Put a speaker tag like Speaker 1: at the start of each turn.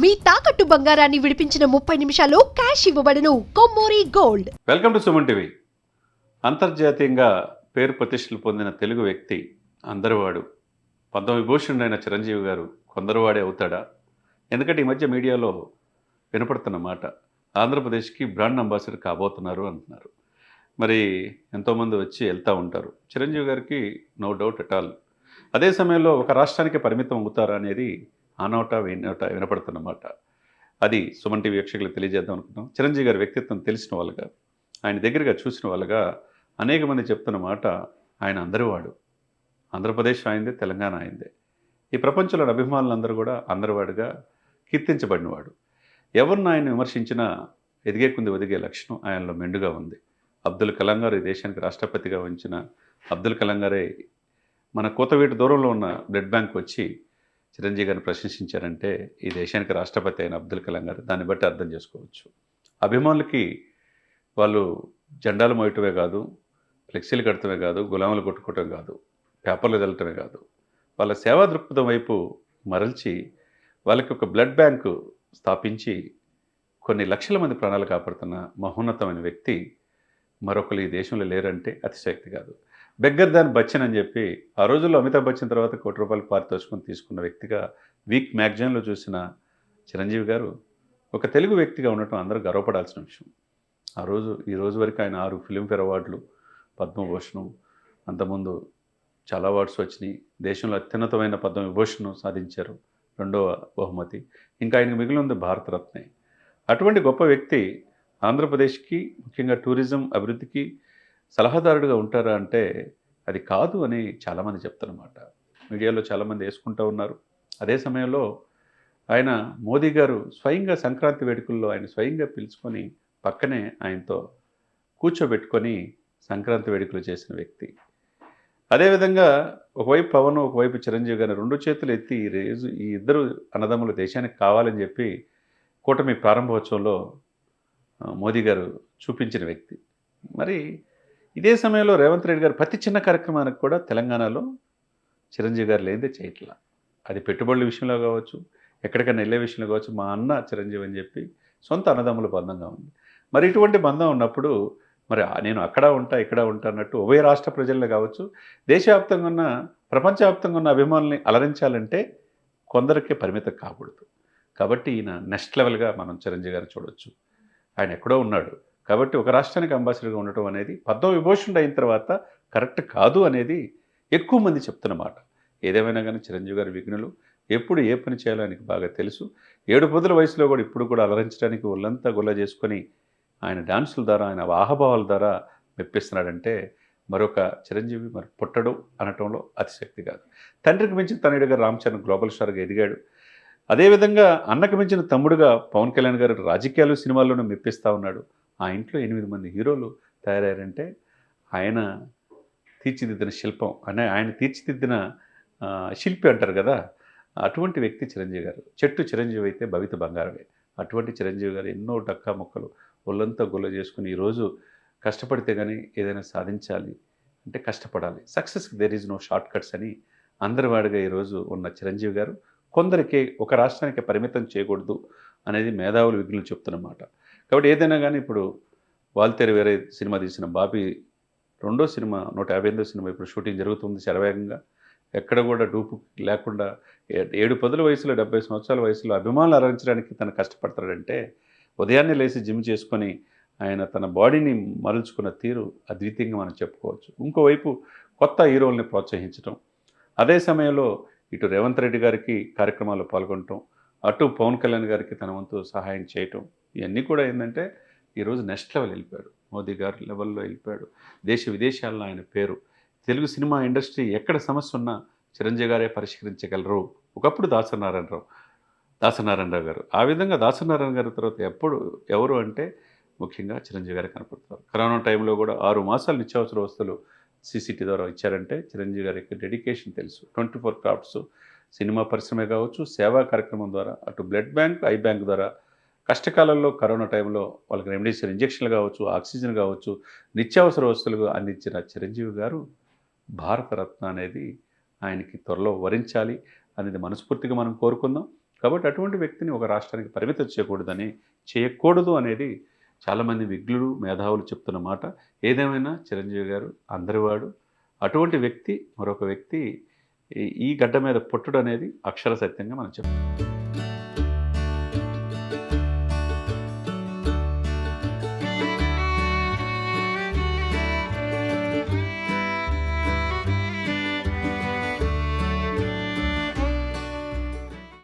Speaker 1: మీ తాకట్టు బంగారాన్ని విడిపించిన 30 నిమిషాల్లో క్యాష్ ఇవ్వబడును. Kommuri gold.
Speaker 2: Welcome to Suman TV. అంతర్జాతీయంగా పేరు ప్రతిష్టలు పొందిన తెలుగు వ్యక్తి అందరివాడు పద్మవిభూషణుడైన చిరంజీవి గారు కొందరివాడే అవుతాడా? ఎందుకంటే ఈ మధ్య మీడియాలో వినపడుతున్న మాట ఆంధ్రప్రదేశ్కి బ్రాండ్ అంబాసిడర్ కాబోతున్నారు అంటున్నారు. మరి ఎంతోమంది వచ్చి వెళ్తూ ఉంటారు. చిరంజీవి గారికి నో డౌట్ అట్ ఆల్. అదే సమయంలో ఒక రాష్ట్రానికి పరిమితం అవుతారా అనేది ఆ నోట వినపడుతున్నమాట. అది సుమన్ టీవీ వీక్షకులకు తెలియజేద్దాం అనుకున్నాం. చిరంజీవి గారి వ్యక్తిత్వం తెలిసిన వాళ్ళుగా, ఆయన దగ్గరగా చూసిన వాళ్ళుగా అనేక మంది చెప్తున్న మాట, ఆయన అందరివాడు. ఆంధ్రప్రదేశ్ ఆయనదే, తెలంగాణ ఆయనదే. ఈ ప్రపంచంలోని అభిమానులందరూ కూడా అందరివాడుగా కీర్తించబడినవాడు. ఎవరిని ఆయన విమర్శించినా ఎదిగే కొంది ఒదిగే లక్షణం ఆయనలో మెండుగా ఉంది. అబ్దుల్ కలాం గారు ఈ దేశానికి రాష్ట్రపతిగా ఉంచిన అబ్దుల్ కలాం గారే మన కూతవేటు దూరంలో ఉన్న బ్లడ్ బ్యాంక్ వచ్చి చిరంజీవి గారిని ప్రశంసించారంటే ఈ దేశానికి రాష్ట్రపతి అయిన అబ్దుల్ కలాం గారు. దాన్ని బట్టి అర్థం చేసుకోవచ్చు. అభిమానులకి వాళ్ళు జెండాలు మోయటమే కాదు, ఫ్లెక్సీలు కట్టడమే కాదు, గులాములు కొట్టుకోవటం కాదు, పేపర్లు చల్లటమే కాదు, వాళ్ళ సేవా దృక్పథం వైపు మరల్చి వాళ్ళకి ఒక బ్లడ్ బ్యాంకు స్థాపించి కొన్ని లక్షల మంది ప్రాణాలు కాపాడుతున్న మహోన్నతమైన వ్యక్తి మరొకరు ఈ దేశంలో లేరంటే అతిశక్తి కాదు. బెగ్గర్ దాన్ బచ్చన్ అని చెప్పి ఆ రోజుల్లో అమితాబ్ బచ్చన్ తర్వాత ₹1 కోటి పారితోషికం తీసుకున్న వ్యక్తిగా వీక్ మ్యాగజైన్లో చూసిన చిరంజీవి గారు ఒక తెలుగు వ్యక్తిగా ఉండటం అందరూ గర్వపడాల్సిన విషయం. ఈ రోజు వరకు ఆయన 6 ఫిల్మ్ఫేర్ అవార్డులు, పద్మభూషణం, అంతకుముందు చాలా అవార్డ్స్ వచ్చినాయి. దేశంలో అత్యున్నతమైన పద్మవిభూషణం సాధించారు, 2వ బహుమతి. ఇంకా ఆయనకు మిగిలింది భారతరత్నే. అటువంటి గొప్ప వ్యక్తి ఆంధ్రప్రదేశ్కి, ముఖ్యంగా టూరిజం అభివృద్ధికి సలహాదారుడిగా ఉంటారా అంటే అది కాదు అని చాలామంది చెప్తున్నమాట. మీడియాలో చాలామంది వేసుకుంటూ ఉన్నారు. అదే సమయంలో ఆయన మోదీ గారు స్వయంగా సంక్రాంతి వేడుకల్లో ఆయన స్వయంగా పిలుచుకొని పక్కనే ఆయనతో కూర్చోబెట్టుకొని సంక్రాంతి వేడుకలు చేసిన వ్యక్తి. అదేవిధంగా ఒకవైపు పవన్, ఒకవైపు చిరంజీవి గారిని 2 చేతులు ఎత్తి ఈ ఇద్దరు అన్నదమ్ములు దేశానికి కావాలని చెప్పి కూటమి ప్రారంభోత్సవంలో మోదీ గారు చూపించిన వ్యక్తి. మరి ఇదే సమయంలో రేవంత్ రెడ్డి గారు ప్రతి చిన్న కార్యక్రమానికి కూడా తెలంగాణలో చిరంజీవి గారు లేనిదే చేయట్లా. అది పెట్టుబడుల విషయంలో కావచ్చు, ఎక్కడికైనా వెళ్ళే విషయంలో కావచ్చు, మా అన్న చిరంజీవి అని చెప్పి సొంత అన్నదమ్ముల బంధంగా ఉంది. మరి ఇటువంటి బంధం ఉన్నప్పుడు మరి నేను అక్కడ ఉంటా, ఇక్కడ ఉంటా అన్నట్టు ఉభయ రాష్ట్ర ప్రజల్లో కావచ్చు, దేశవ్యాప్తంగా ఉన్న, ప్రపంచవ్యాప్తంగా ఉన్న అభిమానుల్ని అలరించాలంటే కొందరికే పరిమితం కాకూడదు. కాబట్టి ఈయన నెక్స్ట్ లెవెల్గా మనం చిరంజీవి గారిని చూడవచ్చు. ఆయన ఎక్కడో ఉన్నాడు కాబట్టి ఒక రాష్ట్రానికి అంబాసిడర్గా ఉండటం అనేది పద్మవిభూషణుడు అయిన తర్వాత కరెక్ట్ కాదు అనేది ఎక్కువ మంది చెప్తున్నమాట. ఏదేమైనా కానీ చిరంజీవి గారి విఘ్నులు ఎప్పుడు ఏ పని చేయాలో ఆయనకి బాగా తెలుసు. 7 పొద్దుల వయసులో కూడా ఇప్పుడు కూడా అలరించడానికి ఒళ్ళంతా గుల్ల చేసుకొని ఆయన డాన్సుల ద్వారా, ఆయన ఆహభావాల ద్వారా మెప్పిస్తున్నాడంటే మరొక చిరంజీవి మరి పుట్టడు అనటంలో అతిశక్తి కాదు. తండ్రికి మించిన తనయుడిగా రామ్ చరణ్ గ్లోబల్ స్టార్గా ఎదిగాడు. అదేవిధంగా అన్నకు మించిన తమ్ముడుగా పవన్ కళ్యాణ్ గారు రాజకీయాలు, సినిమాల్లోనూ మెప్పిస్తూ ఉన్నాడు. ఆ ఇంట్లో 8 మంది హీరోలు తయారయ్యారంటే ఆయన తీర్చిదిద్దిన శిల్పం, ఆయన తీర్చిదిద్దిన శిల్పి అంటారు కదా, అటువంటి వ్యక్తి చిరంజీవి గారు. చెట్టు చిరంజీవి అయితే భవిత బంగారమే. అటువంటి చిరంజీవి గారు ఎన్నో డక్కా మొక్కలు ఒళ్ళంతా గుల్ల చేసుకుని ఈరోజు కష్టపడితే కానీ ఏదైనా సాధించాలి అంటే కష్టపడాలి. సక్సెస్కి there is no shortcuts అని అందరివాడిగా ఈరోజు ఉన్న చిరంజీవి గారు కొందరికి ఒక రాష్ట్రానికి పరిమితం చేయకూడదు అనేది మేధావులు, విఘ్నులు చెప్తున్నమాట. కాబట్టి ఏదైనా కానీ ఇప్పుడు వాల్తేరు వేరే సినిమా తీసిన బాబీ 2వ సినిమా 158వ సినిమా ఇప్పుడు షూటింగ్ జరుగుతుంది శరవేగంగా. ఎక్కడ కూడా డూపు లేకుండా 7 పదుల వయసులో 70 సంవత్సరాల వయసులో అభిమానులు అలరించడానికి తను కష్టపడతాడంటే ఉదయాన్నే లేచి జిమ్ చేసుకొని ఆయన తన బాడీని మరల్చుకున్న తీరు అద్వితీయంగా మనం చెప్పుకోవచ్చు. ఇంకోవైపు కొత్త హీరోల్ని ప్రోత్సహించడం, అదే సమయంలో ఇటు రేవంత్ రెడ్డి గారికి కార్యక్రమాల్లో పాల్గొనటం, అటు పవన్ కళ్యాణ్ గారికి తన వంతు సహాయం చేయటం, ఇవన్నీ కూడా ఏంటంటే ఈరోజు నెక్స్ట్ లెవెల్ వెళ్ళిపోయాడు. మోదీ గారి లెవెల్లో వెళ్ళిపోయాడు. దేశ విదేశాల్లో ఆయన పేరు. తెలుగు సినిమా ఇండస్ట్రీ ఎక్కడ సమస్య ఉన్నా చిరంజీవి గారే పరిష్కరించగలరు. ఒకప్పుడు దాసనారాయణరావు గారు. ఆ విధంగా దాసనారాయణ గారి తర్వాత ఎవరు అంటే ముఖ్యంగా చిరంజీవి గారే కనపడుతున్నారు. కరోనా టైంలో కూడా 6 మాసాలు నిత్యావసర వస్తువులు CCT ద్వారా ఇచ్చారంటే చిరంజీవి గారి యొక్క డెడికేషన్ తెలుసు. 24 క్రాఫ్ట్స్, సినిమా పరిశ్రమే కావచ్చు, సేవా కార్యక్రమం ద్వారా, అటు బ్లడ్ బ్యాంక్, ఐ బ్యాంక్ ద్వారా కష్టకాలంలో కరోనా టైంలో వాళ్ళకి రెమ్డెసివిర్ ఇంజక్షన్లు కావచ్చు, ఆక్సిజన్ కావచ్చు, నిత్యావసర వస్తువులు అందించిన చిరంజీవి గారు భారతరత్న అనేది ఆయనకి త్వరలో వరించాలి అనేది మనస్ఫూర్తిగా మనం కోరుకుందాం. కాబట్టి అటువంటి వ్యక్తిని ఒక రాష్ట్రానికి పరిమితం చేయకూడదు అనేది చాలామంది విజ్ఞులు మేధావులు చెప్తున్న మాట. ఏదేమైనా చిరంజీవి గారు అందరివాడు. అటువంటి వ్యక్తి మరొక వ్యక్తి ఈ గడ్డ మీద పుట్టడం అనేది అక్షర సత్యంగా మనం చెప్తాం.